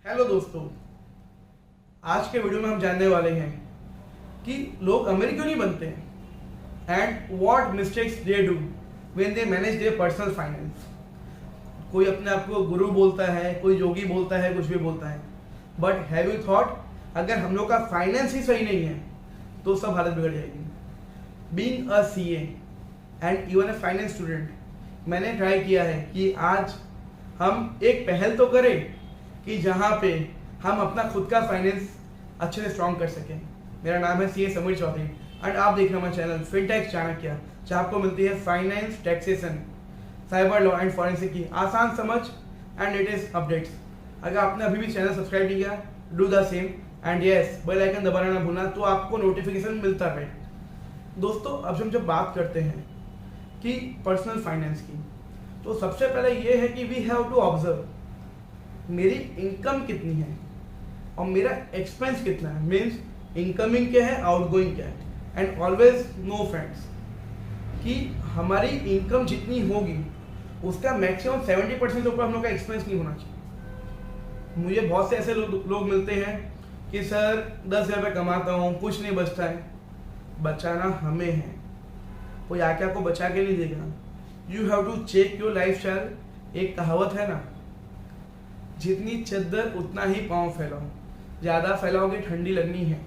Hello दोस्तों, आज के वीडियो में हम जानने वाले हैं कि लोग अमीर क्यों नहीं बनते and what mistakes they do when they manage their personal finance. कोई अपने आप को गुरु बोलता है, कोई योगी बोलता है, कुछ भी बोलता है, बट हैव यू थॉट अगर हम लोग का फाइनेंस ही सही नहीं है तो सब हालत बिगड़ जाएगी। Being a CA and even a finance student, मैंने ट्राई किया है कि आज हम एक पहल तो करें कि जहाँ पे हम अपना खुद का फाइनेंस अच्छे से स्ट्रॉन्ग कर सकें। मेरा नाम है सीए समीर चौधरी एंड आप देख रहे हैं मेरा चैनल फिनटेक चाणक्य, जहाँ आपको मिलती है finance, taxation, cyber law and forensic की आसान समझ एंड लेटेस्ट अपडेट्स। अगर आपने अभी भी चैनल सब्सक्राइब नहीं किया, do the same and yes bell icon दबाना ना भूलना तो आपको नोटिफिकेशन मिलता रहे। दोस्तों, अब हम जब बात करते हैं कि पर्सनल फाइनेंस की, तो सबसे पहले ये है कि वी हैव टू ऑब्जर्व मेरी इनकम कितनी है और मेरा एक्सपेंस कितना है। मीन्स इनकमिंग क्या है, आउटगोइंग क्या है। एंड ऑलवेज नो फ्रेंड्स कि हमारी इनकम जितनी होगी उसका मैक्सिमम 70% से ऊपर हम लोग का एक्सपेंस नहीं होना चाहिए। मुझे बहुत से ऐसे लोग मिलते हैं कि सर 10,000 रुपये कमाता हूँ, कुछ नहीं बचता है। बचाना हमें है, कोई आके आपको बचा के नहीं देगा। You have to check your lifestyle. एक कहावत है ना, जितनी चद्दर उतना ही पाँव फैलाओ, ज़्यादा फैलाओगे ठंडी लगनी है।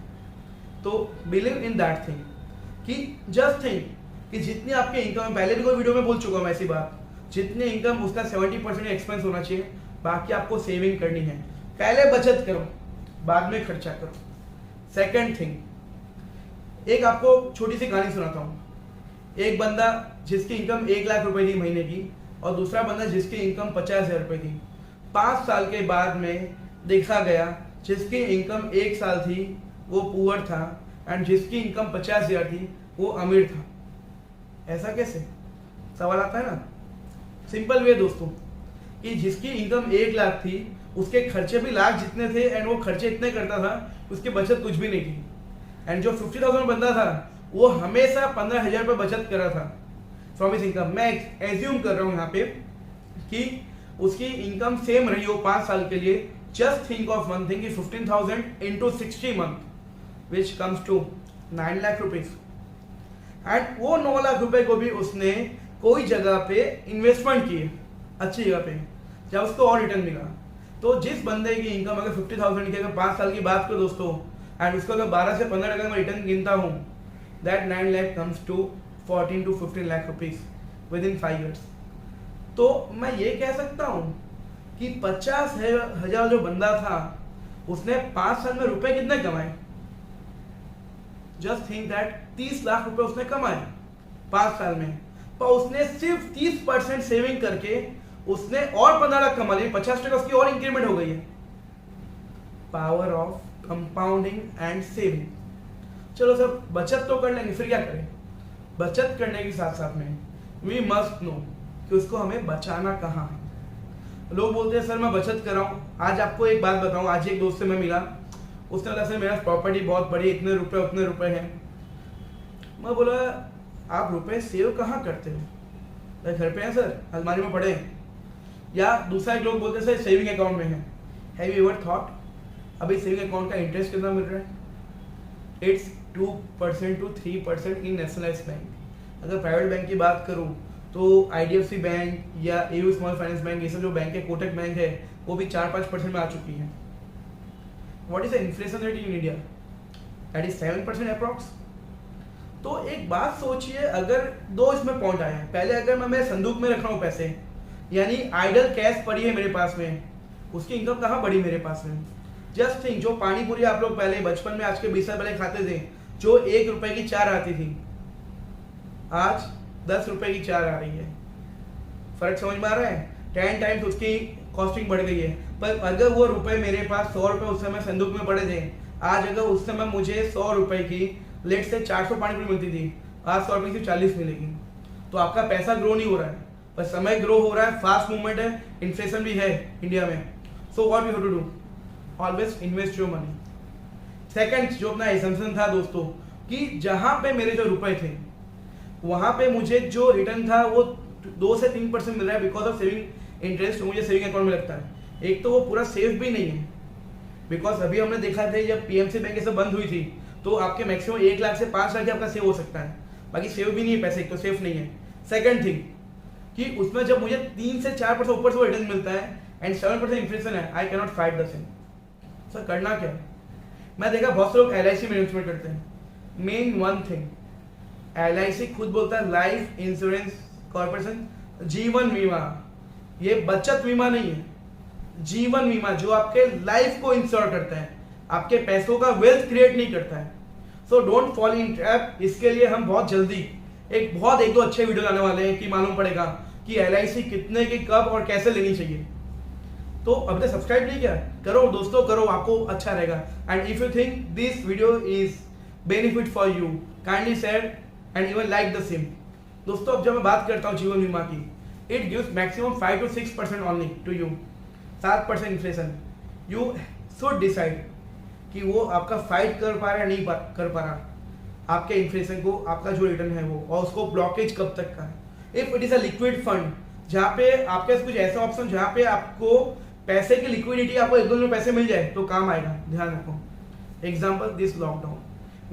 तो बिलीव इन दैट थिंग कि जस्ट थिंक कि जितनी आपकी इनकम है, पहले भी कोई वीडियो में बोल चुका हूँ ऐसी बात, जितनी इनकम उसका 70% एक्सपेंस होना चाहिए, बाकी आपको सेविंग करनी है। पहले बचत करो, बाद में खर्चा करो। सेकेंड थिंग, एक आपको छोटी सी कहानी सुनाता हूँ। एक बंदा जिसकी इनकम 1 लाख रुपए थी महीने की और दूसरा बंदा जिसकी इनकम 50,000 रुपए थी। 5 साल के बाद में देखा गया जिसकी इनकम 1 साल थी वो पुअर था एंड जिसकी इनकम 50,000 थी वो अमीर था। ऐसा कैसे? सवाल आता है ना। सिंपल वे दोस्तों कि जिसकी इनकम 1 लाख थी उसके खर्चे भी लाख जितने थे एंड वो खर्चे इतने करता था, उसकी बचत कुछ भी नहीं थी। एंड जो 50,000 बंदा था वो हमेशा 15,000 रुपये बचत कर रहा था फ्रॉम हिज इनकम। मैं एज्यूम कर रहा हूँ यहाँ पे कि उसकी इनकम सेम रही हो 5 साल के लिए। Just think of one thing कि 15,000 into 60 month which comes to 9 lakh rupees. And वो 9 लाख रुपए को भी उसने कोई जगह पे इन्वेस्टमेंट किए, अच्छी जगह पे, जब उसको और रिटर्न मिला। तो जिस बंदे की इनकम अगर 50,000 की अगर 5 साल की बात करो दोस्तों, एंड उसको अगर 12 से 15% में रिटर्न गिनता हूँ, that 9 lakh comes to 14 to 15 lakh rupees within 5 years। तो मैं ये कह सकता हूं कि 50,000 जो बंदा था उसने 5 साल में रुपए कितने कमाए? जस्ट थिंक दैट 30 लाख रुपए उसने कमाए 5 साल में, पर उसने सिर्फ 30% सेविंग करके उसने और 15 लाख कमा लिए। 50% उसकी और इंक्रीमेंट हो गई है। Power of compounding and saving. चलो सर बचत तो कर लेंगे, फिर क्या करें? बचत करने के साथ साथ में वी मस्ट नो कि उसको हमें बचाना कहाँ है। लोग बोलते हैं सर मैं बचत कर रहा हूँ। आज आपको एक बात बताऊँ, आज एक दोस्त से मैं मिला, उसने बोला सर मेरा प्रॉपर्टी बहुत बड़ी, इतने रुपए उतने रुपए हैं। मैं बोला आप रुपए सेव कहाँ करते हो? घर पे हैं सर, अलमारी में पड़े हैं। या दूसरा एक लोग बोलते हैं सर सेविंग अकाउंट में है। हैव यू एवर थॉट अभी सेविंग अकाउंट का इंटरेस्ट कितना मिल रहा है? It's 2% to 3% in nationalised bank. अगर प्राइवेट बैंक की बात करूँ तो IDFC बैंक या AU स्मॉल फाइनेंस बैंक, ये सब जो बैंक है, कोटक बैंक है, वो भी 4-5% में आ चुकी है। What is the inflation rate in India? That is 7% approx. तो एक बात सोचिए, अगर दो इसमें पॉइंट आए हैं। पहले अगर मैं संदूक में रख रहा हूँ पैसे, यानी आइडल कैश पड़ी है मेरे पास में, उसकी इनकम कहाँ बढ़ी मेरे पास में? जस्ट थिंक, जो पानी पूरी आप लोग पहले बचपन में, आज के 20 साल पहले खाते थे, जो 1 रुपए की 4 आती थी, आज 10 रुपए की 4 आ रही है। फर्क समझ में आ रहा है? 10 टाइम्स उसकी कॉस्टिंग बढ़ गई है। पर अगर वो रुपए मेरे पास 100 रुपए उस समय संदूक में पड़े थे, आज अगर उस समय मुझे 100 रुपए की लेट से 400 पानी पूरी मिलती थी, आज 100 रुपए की 40 मिलेगी। तो आपका पैसा ग्रो नहीं हो रहा है, पर समय ग्रो हो रहा है। फास्ट मूवमेंट है, इन्फ्लेशन भी है इंडिया में। So what we have to do? Always invest your money. Second जो अपना एसम्पशन था दोस्तों कि जहां पे मेरे जो रुपए थे वहां पे मुझे जो रिटर्न था वो 2 से 3% मिल रहा है बिकॉज ऑफ सेविंग इंटरेस्ट, मुझे सेविंग अकाउंट में लगता है। एक तो वो पूरा सेफ भी नहीं है, बिकॉज अभी हमने देखा था जब पीएमसी बैंक ये सब बंद हुई थी तो आपके मैक्सिमम 1 लाख से 5 लाख आपका सेव हो सकता है, बाकी सेव भी नहीं है पैसे, तो सेफ नहीं है। सेकंड थिंग कि उसमें जब मुझे 3 से 4% ऊपर से रिटर्न मिलता है एंड 7% इन्फ्लेशन है, I cannot fight the same. Sir करना क्या है? मैं देखा बहुत से लोग LIC में इन्वेस्टमेंट करते हैं। मेन वन थिंग, LIC खुद बोलता है लाइफ इंश्योरेंस कॉर्पोरेशन, जीवन बीमा। ये बचत बीमा नहीं है, जीवन बीमा जो आपके लाइफ को इंश्योर करता है, आपके पैसों का वेल्थ क्रिएट नहीं करता है। So don't fall in trap. इसके लिए हम बहुत जल्दी एक दो अच्छे वीडियो लाने वाले हैं कि मालूम पड़ेगा कि LIC कितने की, कब और कैसे लेनी चाहिए। तो अब तक सब्सक्राइब नहीं किया, करो दोस्तों, करो, आपको अच्छा रहेगा। And if you think this video is benefit for you, kindly share and even like the same. दोस्तों अब जब मैं बात करता हूँ जीवन बीमा की, it gives maximum 5 to 6% only to you. 7% inflation. You should decide कि वो आपका फाइट कर पा रहा है नहीं कर पा रहा आपके इन्फ्लेशन को, आपका जो रिटर्न है वो, और उसको ब्लॉकेज कब तक का है। If it is a liquid fund जहाँ पे आपके पास कुछ ऐसा ऑप्शन जहाँ पे आपको पैसे की लिक्विडिटी, आपको एक दो में पैसे मिल जाए तो काम आएगा, ध्यान रखो। एग्जाम्पल दिस लॉकडाउन,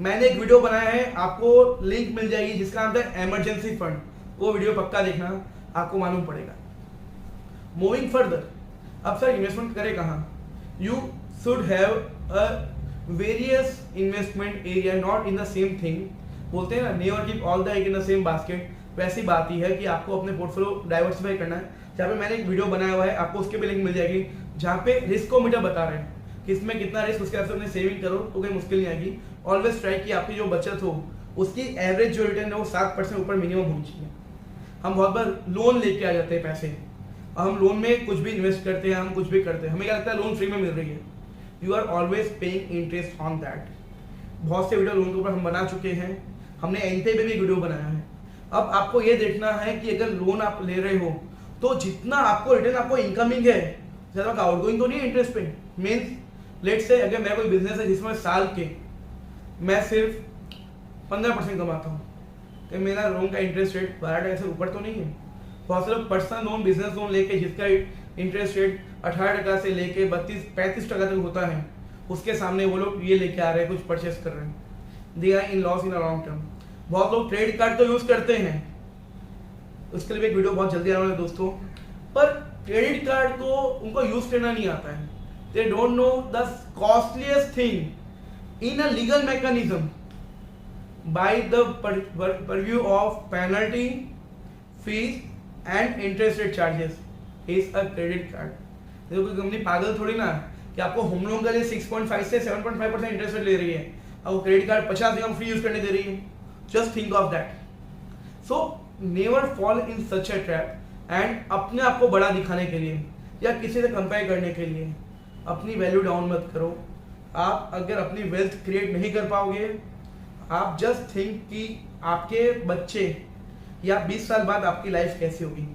मैंने एक वीडियो बनाया है, आपको लिंक मिल जाएगी जिसका नाम था इमरजेंसी फंड। वो वीडियो पक्का देखना, आपको मालूम पड़ेगा। मूविंग फर्दर, अब सर इन्वेस्टमेंट करें कहाँ? You should have a various investment area, not in the same thing. बोलते हैं ना, never keep all the egg in the same basket. वैसी बात ही है कि आपको अपने पोर्टफोलियो डाइवर्सिफाई करना है। जहाँ पे मैंने एक वीडियो बनाया हुआ है, आपको उसके भी लिंक मिल जाएगी, जहाँ पे रिस्कोमीटर बता रहे हैं कि इसमें कितना रिस्क, उसके हिसाब से अपनी सेविंग करो तो कोई मुश्किल नहीं आएगी। ऑलवेज ट्राई कि आपकी जो बचत हो उसकी एवरेज जो रिटर्न है वो 7% ऊपर मिनिमम होनी चाहिए। हम बहुत बार लोन लेके आ जाते हैं पैसे, और हम लोन में कुछ भी इन्वेस्ट करते हैं, हम कुछ भी करते हैं, हमें क्या लगता है लोन फ्री में मिल रही है। You are always paying interest on that. बहुत से वीडियो लोन के ऊपर हम बना चुके हैं, हमने एनटे पे भी एक वीडियो बनाया है। अब आपको ये देखना है कि अगर लोन आप ले रहे हो तो जितना आपको रिटर्न आपको इनकमिंग है, ज़्यादा आउटगोइंग तो नहीं है इंटरेस्ट पे। मीन्स लेट से अगर मेरा कोई बिजनेस है जिसमें साल के मैं सिर्फ 15% कमाता हूँ, तो मेरा लोन का इंटरेस्ट रेट 12% से ऊपर तो नहीं है। बहुत से लोग पर्सनल लोन, बिजनेस लोन लेके जिसका इंटरेस्ट रेट 18% से लेके 32-35% तक होता है, उसके सामने वो लोग ये लेके आ रहे हैं, कुछ परचेस कर रहे हैं, they are in loss in a long term. बहुत लोग क्रेडिट कार्ड तो यूज करते हैं, उसके लिए भी एक वीडियो बहुत जल्दी आने वाला है दोस्तों। पर क्रेडिट कार्ड को उनको यूज करना नहीं आता है, they don't know the costliest thing in a legal mechanism by the purview of penalty, fees and interest rate charges is a credit card. देखो कोई कंपनी पागल थोड़ी ना कि आपको होम लोन के लिए 6.5 से 7.5% इंटरेस्ट रेट ले रही है, और वो क्रेडिट कार्ड 50 दिन फ्री यूज करने दे रही है। Just think of that. So never fall in such a trap. And अपने आप को बड़ा दिखाने के लिए या किसी से कंपेयर करने के लिए अपनी वैल्यू डाउन मत करो। आप अगर अपनी वेल्थ क्रिएट नहीं कर पाओगे, आप जस्ट थिंक कि आपके बच्चे या 20 साल बाद आपकी लाइफ कैसी होगी।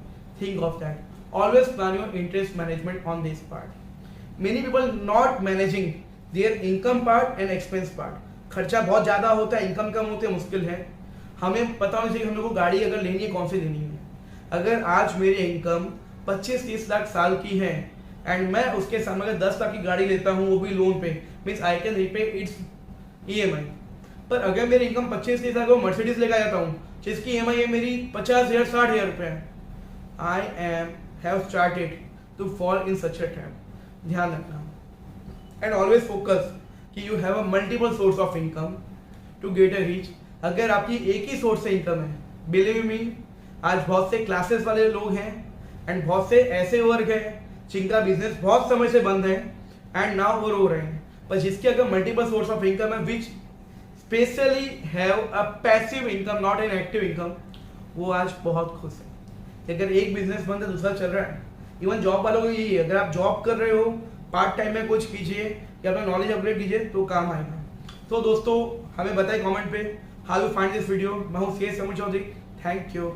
Think of that. Always plan your interest management on this part. Many people not managing there income part and expense part. खर्चा बहुत ज्यादा होता है, इनकम कम होती है, मुश्किल है। हमें पता होना चाहिए हम लोग को गाड़ी अगर लेनी है कौन सी लेनी है। अगर आज मेरी इनकम 25-30 लाख साल की है एंड मैं उसके सामने अगर 10 लाख की गाड़ी लेता हूँ, वो भी लोन पे, means I can repay it's EMI। पर अगर मेरी इनकम 25-30 लाख, वो मर्सिडीज लेकर जाता हूँ जिसकी EMI है मेरी 50,000-60,000 रुपये, I have started to fall in such a trap. ध्यान रखना। एंड ऑलवेज फोकस कि you have a multiple source of income to get a rich. अगर आपकी एक ही सोर्स से इनकम है, बिलीव मी, आज बहुत से क्लासेस वाले लोग हैं एंड बहुत से ऐसे वर्ग हैं जिनका बिजनेस बहुत समय से बंद है एंड नाउ वो रो रहे हैं। पर जिसकी अगर मल्टीपल सोर्स ऑफ इनकम है which specially have a passive income, not an active income, वो आज बहुत खुश है। अगर एक बिजनेस बंद है, दूसरा चल रहा है। इवन जॉब वालों को यही है, अगर आप जॉब कर रहे हो, पार्ट टाइम में कुछ कीजिए या अपना नॉलेज अपग्रेड कीजिए तो काम आएगा। तो दोस्तों हमें बताएं कमेंट पे how you find this video. मैं हूं CA समूह Chaudhary, thank you.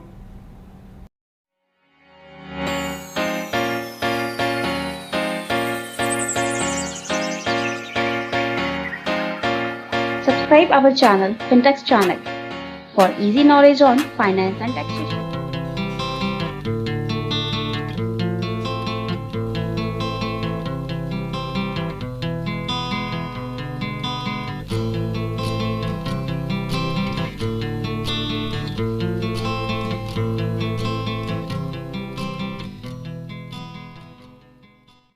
Subscribe our channel, Fintech channel, for easy knowledge on finance and taxation.